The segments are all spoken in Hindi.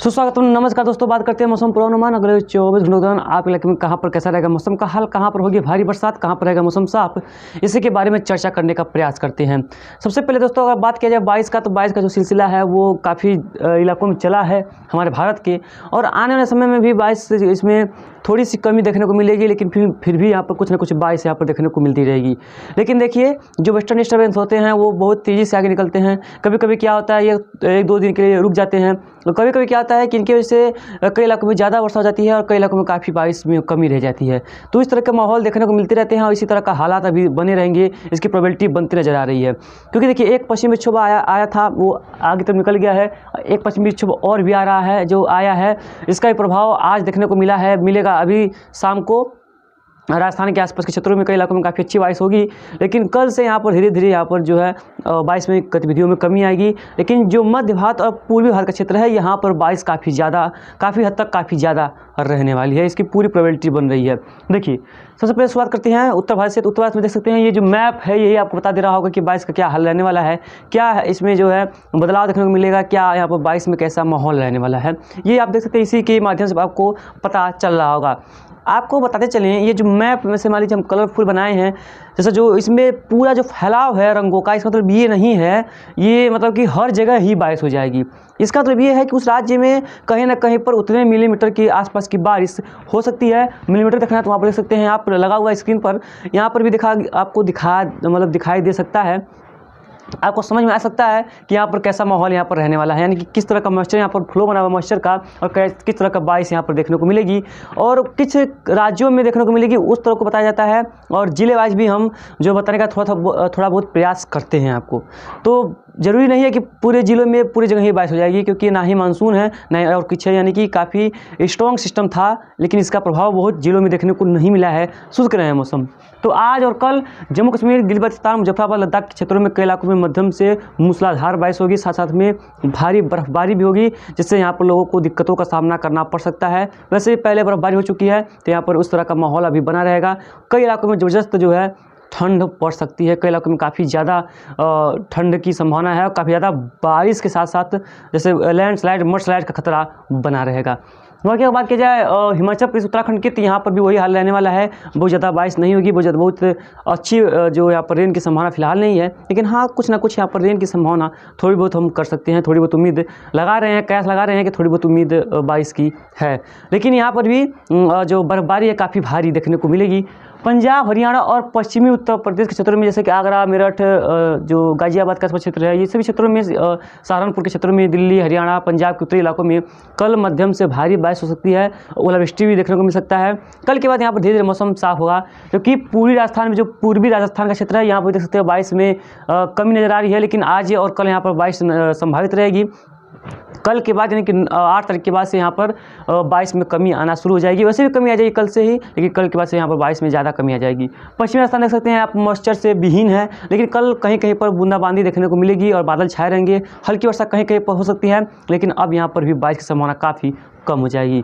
सुस्वागत, नमस्कार दोस्तों। बात करते हैं मौसम पूर्वानुमान। अगले 24 घंटों के दौरान आपके इलाके में कहां पर कैसा रहेगा मौसम का हाल, कहां पर होगी भारी बरसात, कहां पर रहेगा मौसम साफ, इसी के बारे में चर्चा करने का प्रयास करते हैं। सबसे पहले दोस्तों अगर बात किया जाए बारिश का, तो बारिश का जो सिलसिला है वो काफ़ी इलाकों में चला है हमारे भारत के, और आने वाले समय में भी बारिश इसमें थोड़ी सी कमी देखने को मिलेगी, लेकिन फिर भी यहाँ पर कुछ ना कुछ बारिश यहाँ पर देखने को मिलती रहेगी। लेकिन देखिए जो वेस्टर्न डिस्टर्बेंस होते हैं वो बहुत तेज़ी से आगे निकलते हैं। कभी कभी क्या होता है ये 1-2 दिन के लिए रुक जाते हैं, और कभी कभी क्या होता है कि इनकी वजह से कई इलाकों में ज़्यादा वर्षा हो जाती है और कई इलाकों में काफ़ी बारिश में कमी रह जाती है। तो इस तरह का माहौल देखने को मिलते रहते हैं और इसी तरह का हालात अभी बने रहेंगे, इसकी प्रोबेबिलिटी बनती नज़र आ रही है। क्योंकि देखिए एक पश्चिमी विक्षोभ आया था, वो आगे तक निकल गया है। एक पश्चिमी विक्षोभ और भी आ रहा है, जो आया है इसका भी प्रभाव आज देखने को मिलेगा। अभी शाम को राजस्थान के आसपास के क्षेत्रों में कई इलाकों में काफ़ी अच्छी बारिश होगी, लेकिन कल से यहाँ पर धीरे धीरे यहाँ पर जो है बारिश में गतिविधियों में कमी आएगी। लेकिन जो मध्य भारत और पूर्वी भारत का क्षेत्र है यहाँ पर बारिश काफ़ी हद तक काफ़ी ज़्यादा रहने वाली है, इसकी पूरी प्रोबेबिलिटी बन रही है। देखिए सबसे पहले शुरुआत करते हैं उत्तर भारत से। तो उत्तर भारत में देख सकते हैं ये जो मैप है यही आपको बता दे रहा होगा कि बारिश का क्या हाल रहने वाला है, क्या इसमें जो है बदलाव देखने को मिलेगा, क्या यहाँ पर बारिश में कैसा माहौल रहने वाला है, ये आप देख सकते हैं। इसी के माध्यम से आपको पता चल रहा होगा। आपको बताते चलें ये जो मैप में से मान लीजिए हम कलरफुल बनाए हैं, जैसा जो इसमें पूरा जो फैलाव है रंगों का, इसका मतलब ये नहीं है ये मतलब कि हर जगह ही बारिश हो जाएगी। इसका मतलब ये है कि उस राज्य में कहीं ना कहीं पर उतने मिलीमीटर के आसपास की बारिश हो सकती है। मिलीमीटर देखना है तो वहाँ पर देख सकते हैं आप, लगा हुआ स्क्रीन पर, यहाँ पर भी आपको दिखाई दे सकता है। आपको समझ में आ सकता है कि यहाँ पर कैसा माहौल यहाँ पर रहने वाला है, यानी कि किस तरह का मॉइस्चर यहाँ पर फ्लो बना हुआ मॉइस्चर का, और किस तरह का बारिश यहाँ पर देखने को मिलेगी और किस राज्यों में देखने को मिलेगी उस तरह को बताया जाता है। और जिले वाइज भी हम जो बताने का थोड़ा बहुत प्रयास करते हैं आपको। तो ज़रूरी नहीं है कि पूरे जिलों में पूरी जगह ही बारिश हो जाएगी, क्योंकि ना ही मानसून है ना ही और कुछ है, यानी कि काफ़ी स्ट्रॉन्ग सिस्टम था, लेकिन इसका प्रभाव बहुत जिलों में देखने को नहीं मिला है। शुष्क रहे हैं मौसम। तो आज और कल जम्मू कश्मीर, गिलगित-बाल्टिस्तान, मुजफ्फराबाद, लद्दाख के क्षेत्रों में कई इलाकों में मध्यम से मूसलाधार बारिश होगी, साथ साथ में भारी बर्फबारी भी होगी, जिससे यहाँ पर लोगों को दिक्कतों का सामना करना पड़ सकता है। वैसे भी पहले बर्फबारी हो चुकी है, तो यहाँ पर उस तरह का माहौल अभी बना रहेगा। कई इलाकों में ज़बरदस्त जो है ठंड पड़ सकती है, कई इलाकों में काफ़ी ज़्यादा ठंड की संभावना है और काफ़ी ज़्यादा बारिश के साथ साथ जैसे लैंडस्लाइड, मडस्लाइड का खतरा बना रहेगा। वहाँ की बात की जाए हिमाचल प्रदेश, उत्तराखंड की, तो यहाँ पर भी वही हाल रहने वाला है। बहुत ज़्यादा बारिश नहीं होगी, बहुत अच्छी जो यहाँ पर रेन की संभावना फिलहाल नहीं है, लेकिन हाँ कुछ ना कुछ यहाँ पर रेन की संभावना थोड़ी बहुत हम कर सकते हैं, थोड़ी बहुत उम्मीद लगा रहे हैं, कयास लगा रहे हैं कि थोड़ी बहुत उम्मीद बारिश की है। लेकिन यहाँ पर भी जो बर्फबारी है काफ़ी भारी देखने को मिलेगी। पंजाब, हरियाणा और पश्चिमी उत्तर प्रदेश के क्षेत्रों में, जैसे कि आगरा, मेरठ, जो गाजियाबाद का क्षेत्र है, ये सभी क्षेत्रों में, सहारनपुर के क्षेत्रों में, दिल्ली, हरियाणा, पंजाब के उत्तरी इलाकों में कल मध्यम से भारी बारिश हो सकती है, ओलावृष्टि भी देखने को मिल सकता है। कल के बाद यहाँ पर धीरे धीरे मौसम साफ होगा, क्योंकि पूर्वी राजस्थान में, जो पूर्वी राजस्थान का क्षेत्र है, यहाँ पर देख सकते हैं बारिश में कमी नज़र आ रही है, लेकिन आज और कल यहाँ पर बारिश संभावित रहेगी। कल के बाद यानी कि 8 तारीख के बाद से यहाँ पर बारिश में कमी आना शुरू हो जाएगी। वैसे भी कमी आ जाएगी कल से ही, लेकिन कल के बाद से यहाँ पर बारिश में ज़्यादा कमी आ जाएगी। पश्चिमी राजस्थान देख सकते हैं आप, मॉइस्चर से विहीन है, लेकिन कल कहीं कहीं पर बूंदाबांदी देखने को मिलेगी और बादल छाए रहेंगे। हल्की वर्षा कहीं कहीं पर हो सकती है, लेकिन अब यहाँ पर भी बारिश की संभावना काफ़ी कम हो जाएगी।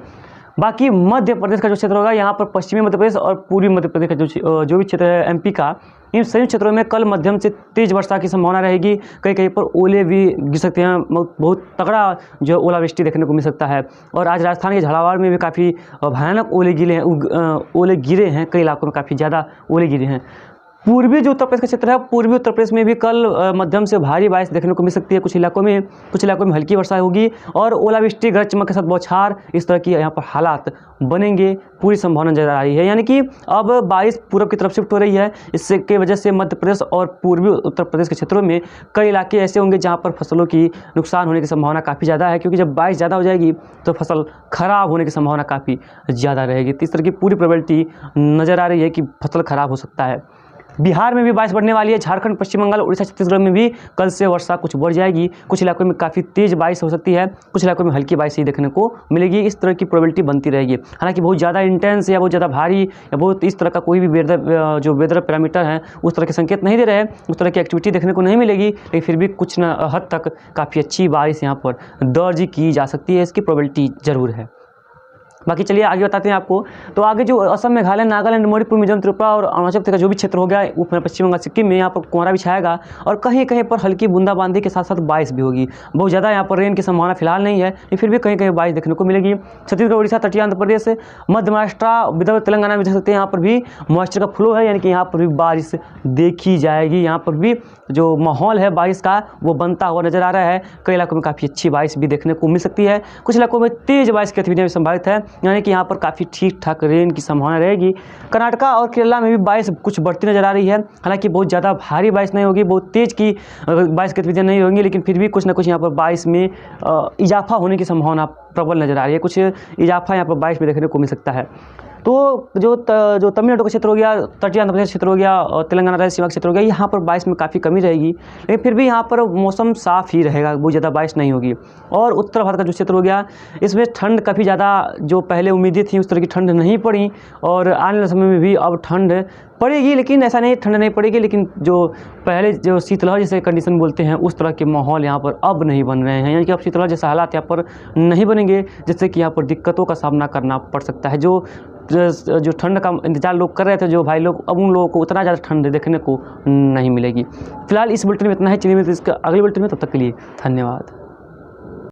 बाकी मध्य प्रदेश का जो क्षेत्र होगा, यहाँ पर पश्चिमी मध्य प्रदेश और पूर्वी मध्य प्रदेश का जो भी क्षेत्र है एमपी का, इन सभी क्षेत्रों में कल मध्यम से तेज़ वर्षा की संभावना रहेगी। कहीं कहीं पर ओले भी गिर सकते हैं, बहुत तगड़ा जो ओलावृष्टि देखने को मिल सकता है। और आज राजस्थान के झालावाड़ में भी काफ़ी भयानक ओले गिरे हैं, कई इलाकों में काफ़ी ज़्यादा ओले गिरे हैं। पूर्वी जो उत्तर प्रदेश का क्षेत्र है, पूर्वी उत्तर प्रदेश में भी कल मध्यम से भारी बारिश देखने को मिल सकती है। कुछ इलाकों में हल्की वर्षा होगी और ओलावृष्टि, गरज चमक के साथ बौछार, इस तरह की यहाँ पर हालात बनेंगे, पूरी संभावना नजर आ रही है। यानी कि अब बारिश पूर्व की तरफ शिफ्ट हो रही है, इससे की वजह से मध्य प्रदेश और पूर्वी उत्तर प्रदेश के क्षेत्रों में कई इलाके ऐसे होंगे जहाँ पर फसलों की नुकसान होने की संभावना काफ़ी ज़्यादा है, क्योंकि जब बारिश ज़्यादा हो जाएगी तो फसल खराब होने की संभावना काफ़ी ज़्यादा रहेगी। तो इस तरह की पूरी प्रोबेबिलिटी नज़र आ रही है कि फसल खराब हो सकता है। बिहार में भी बारिश बढ़ने वाली है। झारखंड, पश्चिम बंगाल, उड़ीसा, छत्तीसगढ़ में भी कल से वर्षा कुछ बढ़ जाएगी। कुछ इलाकों में काफ़ी तेज़ बारिश हो सकती है, कुछ इलाकों में हल्की बारिश ही देखने को मिलेगी। इस तरह की प्रोबेबिलिटी बनती रहेगी। हालांकि बहुत ज़्यादा इंटेंस या बहुत ज़्यादा भारी या बहुत इस तरह का कोई भी वेदर पैरामीटर है उस तरह के संकेत नहीं दे रहे हैं, उस तरह की एक्टिविटी देखने को नहीं मिलेगी, लेकिन फिर भी कुछ न हद तक काफ़ी अच्छी बारिश यहाँ पर दर्ज की जा सकती है, इसकी प्रोबेबिलिटी ज़रूर है। बाकी चलिए आगे बताते हैं आपको। तो आगे जो असम, मेघालय, नागालैंड, मणिपुर, मिजोरम, त्रिपुरा और अरुणाचल प्रदेश का जो भी क्षेत्र हो गया, पश्चिम बंगाल, सिक्किम में यहाँ पर कोहरा भी छाएगा और कहीं कहीं पर हल्की बूंदाबांदी के साथ साथ बारिश भी होगी। बहुत ज़्यादा यहाँ पर रेन की संभावना फिलहाल नहीं है, लेकिन फिर भी कहीं कहीं बारिश देखने को मिलेगी। छत्तीसगढ़, उड़ीसा, तटीय आंध्र प्रदेश, मध्य महाराष्ट्र, विदर्भ, तेलंगाना में देख सकते हैं यहाँ पर भी मॉइस्चर का फ्लो है, यानी कि यहाँ पर भी बारिश देखी जाएगी। यहाँ पर भी जो माहौल है बारिश का वो बनता हुआ नजर आ रहा है। कई इलाकों में काफ़ी अच्छी बारिश भी देखने को मिल सकती है, कुछ इलाकों में तेज बारिश की गतिविधियाँ भी संभावित है, यानी कि यहाँ पर काफ़ी ठीक ठाक रेन की संभावना रहेगी। कर्नाटका और केरला में भी बारिश कुछ बढ़ती नजर आ रही है, हालांकि बहुत ज़्यादा भारी बारिश नहीं होगी, बहुत तेज़ की बारिश गतिविधियाँ नहीं होंगी, लेकिन फिर भी कुछ ना कुछ यहाँ पर बारिश में इजाफा होने की संभावना प्रबल नजर आ रही है। कुछ इजाफा यहाँ पर बारिश में देखने को मिल सकता है। तो जो तमिलनाडु का क्षेत्र हो गया, तटीय आंध्र प्रदेश क्षेत्र हो गया और तेलंगाना राज्य सीमा का क्षेत्र हो गया, यहाँ पर बारिश में काफ़ी कमी रहेगी, लेकिन फिर भी यहाँ पर मौसम साफ़ ही रहेगा, बहुत ज़्यादा बारिश नहीं होगी। और उत्तर भारत का जो क्षेत्र हो गया, इसमें ठंड काफ़ी ज़्यादा जो पहले उम्मीदें थी उस तरह की ठंड नहीं पड़ी, और आने वाले समय में भी अब ठंड पड़ेगी, लेकिन ऐसा नहीं ठंड नहीं पड़ेगी, लेकिन जो पहले जो शीतलहर जैसे कंडीशन बोलते हैं उस तरह के माहौल यहाँ पर अब नहीं बन रहे हैं, यानी कि अब शीतलहर जैसे हालात यहाँ पर नहीं बनेंगे, जिससे कि यहाँ पर दिक्कतों का सामना करना पड़ सकता है। जो ठंड का इंतजार लोग कर रहे थे जो भाई लोग, अब उन लोगों को उतना ज़्यादा ठंड देखने को नहीं मिलेगी। फिलहाल इस बुलेटिन में इतना ही, चलिए इसका अगले बुलेटिन में, तब तक के लिए धन्यवाद।